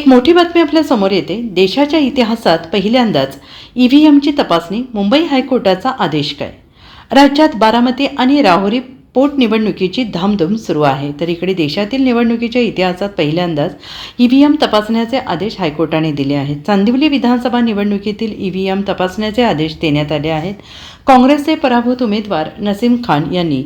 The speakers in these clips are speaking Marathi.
एक मोठी बातमी आपल्या समोर येते। देशाच्या इतिहासात पहिल्यांदाच ईव्हीएमची तपासणी। मुंबई हायकोर्टाचा आदेश काय? राज्यात बारामती आणि राहुरी पोटनिवडणुकीची धामधूम सुरू आहे, तर इकडे देशातील निवडणुकीच्या इतिहासात पहिल्यांदाच ईव्हीएम तपासण्याचे आदेश हायकोर्टाने दिले आहेत। चांदिवली विधानसभा निवडणुकीतील ईव्हीएम तपासण्याचे आदेश देण्यात आले आहेत। काँग्रेसचे पराभूत उमेदवार नसीम खान यांनी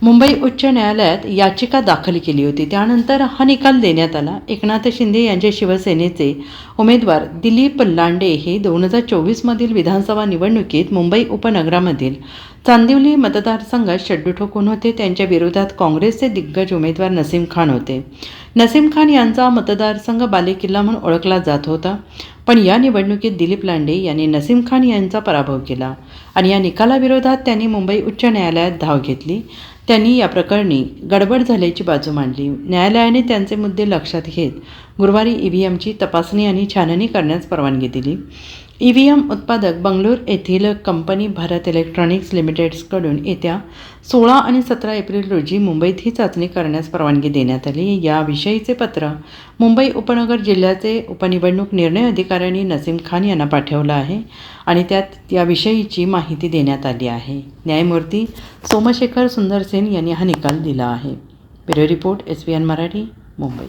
मुंबई उच्च न्यायालयात याचिका दाखल केली होती। त्यानंतर हा निकाल देण्यात आला। एकनाथ शिंदे यांच्या शिवसेनेचे उमेदवार दिलीप लांडे हे 2024 मधील विधानसभा निवडणुकीत मुंबई उपनगरामधील चांदिवली मतदारसंघात शड्डू ठोकून होते। त्यांच्या विरोधात काँग्रेसचे दिग्गज उमेदवार नसीम खान होते। नसीम खान यांचा मतदारसंघ बालेकिल्ला म्हणून ओळखला जात होता, पण या निवडणुकीत दिलीप लांडे यांनी नसीम खान यांचा पराभव केला आणि या निकालाविरोधात त्यांनी मुंबई उच्च न्यायालयात धाव घेतली। त्यांनी या प्रकरणी गडबड झाल्याची बाजू मांडली। न्यायालयाने त्यांचे मुद्दे लक्षात घेत गुरुवारी ईव्हीएमची तपासणी आणि छाननी करण्यास परवानगी दिली। ईव्हीएम उत्पादक बंगळूर येथील कंपनी भारत इलेक्ट्रॉनिक्स लिमिटेडकडून येत्या 16 आणि 17 एप्रिल रोजी मुंबईत ही चाचणी करण्यास परवानगी देण्यात आली। याविषयीचे पत्र मुंबई उपनगर जिल्ह्याचे उपनिवडणूक निर्णय अधिकाऱ्यांनी नसीम खान यांना पाठवलं आहे आणि त्यात याविषयीची माहिती देण्यात आली आहे। न्यायमूर्ती सोमशेखर सुंदर सेन यांनी हा निकाल दिला आहे। Bureau report, SBN Marathi, Mumbai.